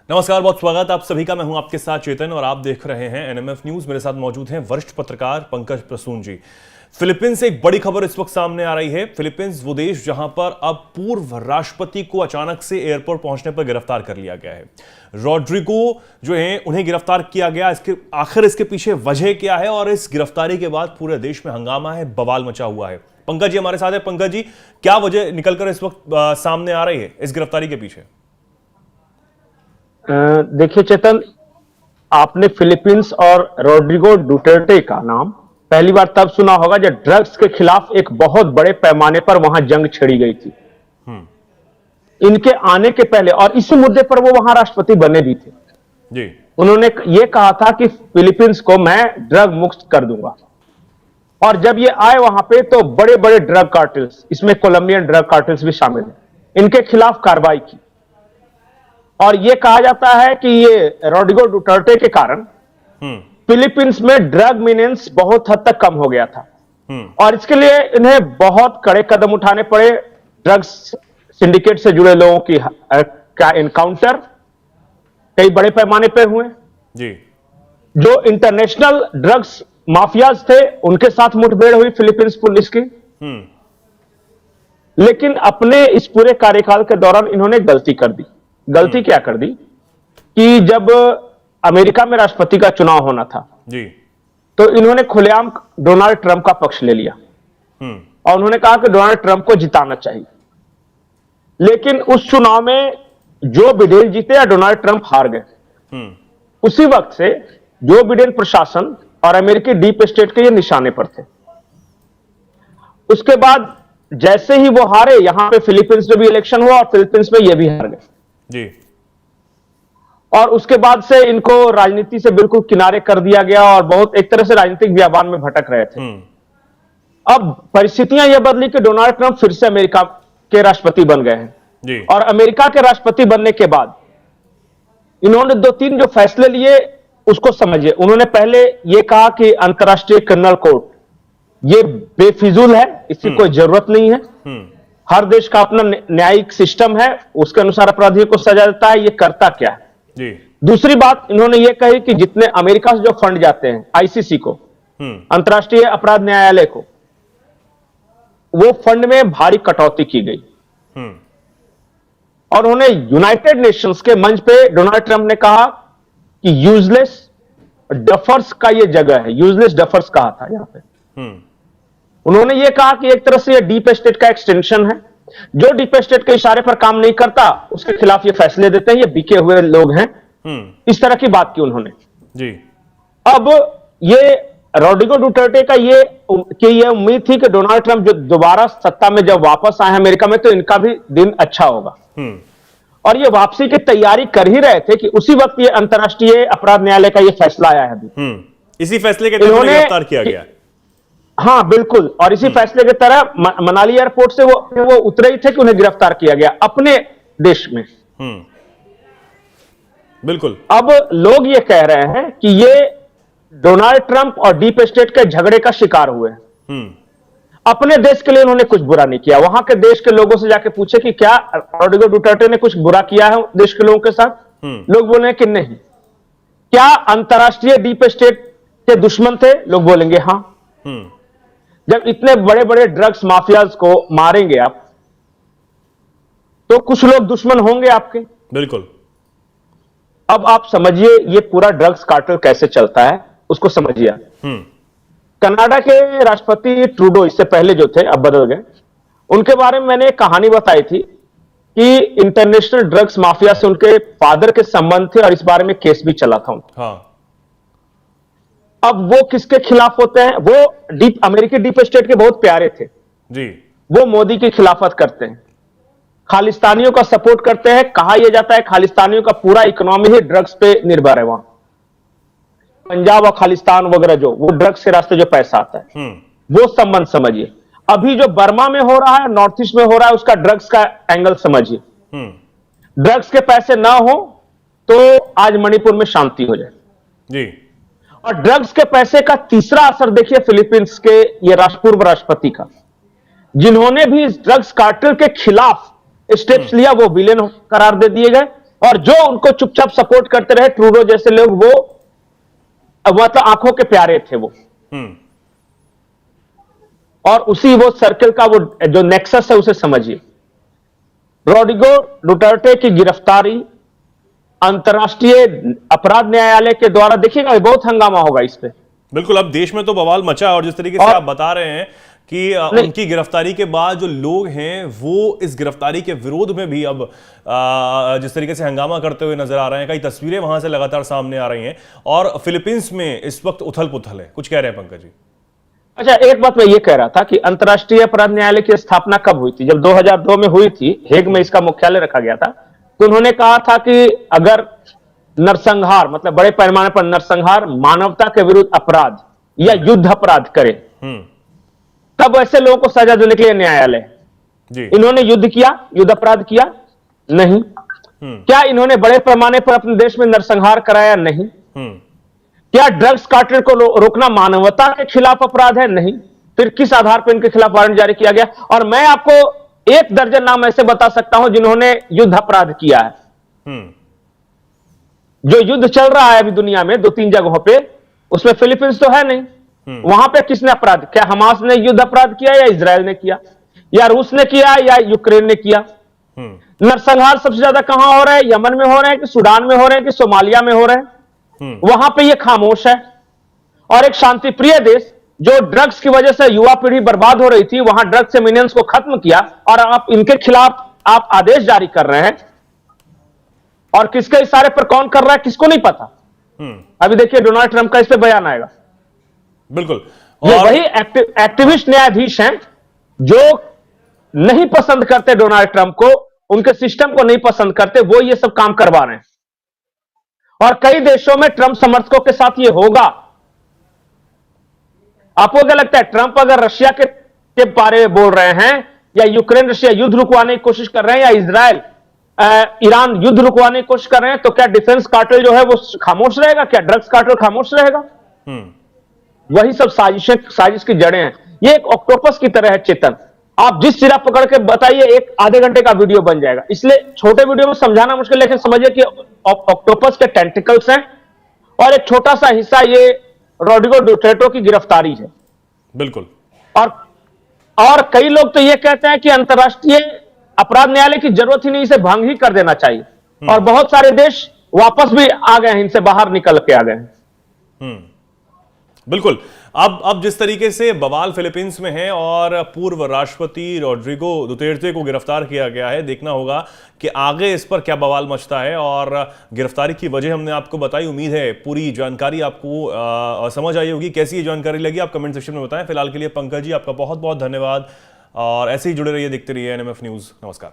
नमस्कार, बहुत स्वागत आप सभी का। मैं हूं आपके साथ चेतन और आप देख रहे हैं एनएमएफ न्यूज। मेरे साथ मौजूद हैं वरिष्ठ पत्रकार पंकज प्रसून जी। फिलीपींस से एक बड़ी खबर इस वक्त सामने आ रही है। फिलीपींस वो देश जहां पर अब पूर्व राष्ट्रपति को अचानक से एयरपोर्ट पहुंचने पर गिरफ्तार कर लिया गया है। रॉड्रिगो जो है उन्हें गिरफ्तार किया गया। इसके पीछे वजह क्या है और इस गिरफ्तारी के बाद पूरे देश में हंगामा है, बवाल मचा हुआ है। पंकज जी हमारे साथ है। पंकज जी, क्या वजह निकलकर इस वक्त सामने आ रही है इस गिरफ्तारी के पीछे? देखिए चेतन, आपने फिलीपींस और रॉड्रिगो डुटेर्टे का नाम पहली बार तब सुना होगा जब ड्रग्स के खिलाफ एक बहुत बड़े पैमाने पर वहां जंग छिड़ी गई थी। इनके आने के पहले और इसी मुद्दे पर वो वहां राष्ट्रपति बने भी थे जी। उन्होंने ये कहा था कि फिलीपींस को मैं ड्रग मुक्त कर दूंगा। और जब ये आए वहां पे तो बड़े बड़े ड्रग कार्टेल्स, इसमें कोलंबियन ड्रग कार्टेल्स भी शामिल हैं, इनके खिलाफ कार्रवाई की। और यह कहा जाता है कि ये रॉड्रिगो डुटेर्टे के कारण फिलीपींस में ड्रग मीनेंस बहुत हद तक कम हो गया था और इसके लिए इन्हें बहुत कड़े कदम उठाने पड़े। ड्रग्स सिंडिकेट से जुड़े लोगों की का एनकाउंटर कई बड़े पैमाने पर हुए जी। जो इंटरनेशनल ड्रग्स माफियाज थे उनके साथ मुठभेड़ हुई फिलीपींस पुलिस की। लेकिन अपने इस पूरे कार्यकाल के दौरान इन्होंने गलती कर दी। गलती क्या कर दी कि जब अमेरिका में राष्ट्रपति का चुनाव होना था जी, तो इन्होंने खुलेआम डोनाल्ड ट्रंप का पक्ष ले लिया और उन्होंने कहा कि डोनाल्ड ट्रंप को जिताना चाहिए। लेकिन उस चुनाव में जो बिडेन जीते या डोनाल्ड ट्रंप हार गए। उसी वक्त से जो बिडेन प्रशासन और अमेरिकी डीप स्टेट के ये निशाने पर थे। उसके बाद जैसे ही वो हारे, यहां पे फिलीपींस में भी इलेक्शन हुआ और फिलीपींस में ये भी हार गए जी। और उसके बाद से इनको राजनीति से बिल्कुल किनारे कर दिया गया और बहुत एक तरह से राजनीतिक व्यापार में भटक रहे थे। अब परिस्थितियां यह बदली कि डोनाल्ड ट्रंप फिर से अमेरिका के राष्ट्रपति बन गए हैं जी। और अमेरिका के राष्ट्रपति बनने के बाद इन्होंने दो तीन जो फैसले लिए उसको समझिए। उन्होंने पहले यह कहा कि अंतर्राष्ट्रीय क्रिमिनल कोर्ट ये बेफिजूल है, इसकी कोई जरूरत नहीं है। हर देश का अपना न्यायिक सिस्टम है, उसके अनुसार अपराधियों को सजा देता है। ये करता क्या है जी। दूसरी बात इन्होंने ये कही कि जितने अमेरिका से जो फंड जाते हैं आईसीसी को, अंतर्राष्ट्रीय अपराध न्यायालय को, वो फंड में भारी कटौती की गई। और उन्होंने यूनाइटेड नेशंस के मंच पे डोनाल्ड ट्रंप ने कहा कि यूजलेस डफर्स का ये जगह है। यूजलेस डफर्स कहा था यहां पे। उन्होंने ये कहा कि एक तरह से ये डीप स्टेट का एक्सटेंशन है। जो डीप स्टेट के इशारे पर काम नहीं करता उसके खिलाफ ये फैसले देते हैं, ये बिके हुए लोग हैं। इस तरह की बात की उन्होंने जी। अब ये रॉड्रिगो डुटेर्टे का ये उम्मीद थी कि डोनाल्ड ट्रंप जो दोबारा सत्ता में जब वापस आए अमेरिका में तो इनका भी दिन अच्छा होगा। और ये वापसी की तैयारी कर ही रहे थे कि उसी वक्त ये अंतर्राष्ट्रीय अपराध न्यायालय का ये फैसला आया है अभी। इसी फैसले के तहत गिरफ्तार किया गया। हाँ बिल्कुल। और इसी फैसले की तरह मनाली एयरपोर्ट से वो उतरे ही थे कि उन्हें गिरफ्तार किया गया अपने देश में। बिल्कुल। अब लोग ये कह रहे हैं कि ये डोनाल्ड ट्रंप और डीप स्टेट के झगड़े का शिकार हुए हैं। अपने देश के लिए उन्होंने कुछ बुरा नहीं किया। वहां के देश के लोगों से जाके पूछे कि क्या रॉड्रिगो डुटेर्टे ने कुछ बुरा किया है देश के लोगों के साथ। लोग बोले कि नहीं। क्या अंतर्राष्ट्रीय डीप स्टेट के दुश्मन थे? लोग बोलेंगे हाँ। जब इतने बड़े बड़े ड्रग्स माफियाज को मारेंगे आप तो कुछ लोग दुश्मन होंगे आपके। बिल्कुल। अब आप समझिए ये पूरा ड्रग्स कार्टेल कैसे चलता है उसको समझिए। कनाडा के राष्ट्रपति ट्रूडो इससे पहले जो थे, अब बदल गए, उनके बारे में मैंने एक कहानी बताई थी कि इंटरनेशनल ड्रग्स माफिया से उनके फादर के संबंध थे और इस बारे में केस भी चला था उनका। हाँ। अब वो किसके खिलाफ होते हैं? वो अमेरिकी डीप स्टेट के बहुत प्यारे थे जी। वो मोदी की खिलाफत करते हैं, खालिस्तानियों का सपोर्ट करते हैं। कहा यह जाता है खालिस्तानियों का पूरा इकोनॉमी ही ड्रग्स पे निर्भर है। वहां पंजाब और खालिस्तान वगैरह जो वो ड्रग्स के रास्ते जो पैसा आता है वो संबंध समझिए। अभी जो बर्मा में हो रहा है, नॉर्थ ईस्ट में हो रहा है, उसका ड्रग्स का एंगल समझिए। ड्रग्स के पैसे ना हो तो आज मणिपुर में शांति हो जाए जी। और ड्रग्स के पैसे का तीसरा असर देखिए फिलीपींस के ये पूर्व राष्ट्रपति का, जिन्होंने भी इस ड्रग्स कार्टेल के खिलाफ स्टेप्स लिया वो विलेन करार दे दिए गए और जो उनको चुपचाप सपोर्ट करते रहे ट्रूडो जैसे लोग, वो मतलब आंखों के प्यारे थे वो। और उसी वो सर्कल का वो जो नेक्सस है उसे समझिए। रोड्रिगो डुटर्टे की गिरफ्तारी अंतर्राष्ट्रीय अपराध न्यायालय के द्वारा, देखिएगा बहुत हंगामा होगा इस पे। बिल्कुल, अब देश में तो बवाल मचा, और जिस तरीके से आप बता रहे हैं कि उनकी गिरफ्तारी के बाद जो लोग हैं वो इस गिरफ्तारी के विरोध में भी अब जिस तरीके से हंगामा करते हुए नजर आ रहे हैं, कई तस्वीरें वहां से लगातार सामने आ रही हैं, और फिलीपींस में इस वक्त उथल पुथल है। कुछ कह रहे हैं पंकज जी? अच्छा, एक बात मैं ये कह रहा था कि अंतर्राष्ट्रीय अपराध न्यायालय की स्थापना कब हुई थी? जब 2002 में हुई थी, हेग में इसका मुख्यालय रखा गया था। तो उन्होंने कहा था कि अगर नरसंहार, मतलब बड़े पैमाने पर नरसंहार, मानवता के विरुद्ध अपराध या युद्ध अपराध करे, तब ऐसे लोगों को सजा देने के लिए न्यायालय जी। इन्होंने युद्ध किया, युद्ध अपराध किया? नहीं। क्या इन्होंने बड़े पैमाने पर अपने देश में नरसंहार कराया? नहीं। क्या ड्रग्स कार्टेल को रोकना मानवता के खिलाफ अपराध है? नहीं। फिर किस आधार पर इनके खिलाफ वारंट जारी किया गया? और मैं आपको 1 दर्जन नाम ऐसे बता सकता हूं जिन्होंने युद्ध अपराध किया है। जो युद्ध चल रहा है अभी दुनिया में 2-3 जगहों पे, उसमें फिलीपींस तो है नहीं। वहां पे किसने अपराध किया? हमास ने युद्ध अपराध किया, या इजराइल ने किया, या रूस ने किया, या यूक्रेन ने किया? नरसंहार सबसे ज्यादा कहां हो रहा है? यमन में हो रहे हैं, कि सूडान में हो रहे हैं, कि सोमालिया में हो रहे हैं? वहां पे ये खामोश है। और एक शांतिप्रिय देश जो ड्रग्स की वजह से युवा पीढ़ी बर्बाद हो रही थी, वहां ड्रग्स एमिनेंस को खत्म किया, और आप इनके खिलाफ आप आदेश जारी कर रहे हैं। और किसके इशारे पर कौन कर रहा है किसको नहीं पता। अभी देखिए डोनाल्ड ट्रंप का इस पे बयान आएगा। बिल्कुल, ये वही एक्टिविस्ट न्यायाधीश हैं जो नहीं पसंद करते डोनाल्ड ट्रंप को, उनके सिस्टम को नहीं पसंद करते, वो ये सब काम करवा रहे हैं। और कई देशों में ट्रंप समर्थकों के साथ ये होगा। आपको क्या लगता है, ट्रंप अगर रशिया के बारे में बोल रहे हैं, या यूक्रेन रशिया युद्ध रुकवाने की कोशिश कर रहे हैं, या इजराइल ईरान युद्ध रुकवाने की कोशिश कर रहे हैं, तो क्या डिफेंस कार्टेल जो है वो खामोश रहेगा? क्या ड्रग्स कार्टेल खामोश रहेगा? वही सब साजिश की जड़ें हैं। ये एक ऑक्टोपस की तरह है चेतन। आप जिस सिरा पकड़ के बताइए, 1 आधे घंटे का वीडियो बन जाएगा। इसलिए छोटे वीडियो में समझाना मुश्किल, लेकिन समझिए कि ऑक्टोपस के टेंटिकल्स हैं, और एक छोटा सा हिस्सा ये रोड्रिगो डुटेर्टे की गिरफ्तारी है। बिल्कुल। और कई लोग तो ये कहते हैं कि अंतर्राष्ट्रीय अपराध न्यायालय की जरूरत ही नहीं, इसे भंग ही कर देना चाहिए। और बहुत सारे देश वापस भी आ गए हैं, इनसे बाहर निकल के आ गए हैं। बिल्कुल। अब जिस तरीके से बवाल फिलीपींस में है और पूर्व राष्ट्रपति रोड्रिगो डुटेर्टे को गिरफ्तार किया गया है, देखना होगा कि आगे इस पर क्या बवाल मचता है। और गिरफ्तारी की वजह हमने आपको बताई, उम्मीद है पूरी जानकारी आपको समझ आई होगी। कैसी ये जानकारी लगी आप कमेंट सेक्शन में बताएं। फिलहाल के लिए पंकज जी आपका बहुत बहुत धन्यवाद, और ऐसे ही जुड़े रहिए, देखते रहिए एनएमएफ न्यूज़। नमस्कार।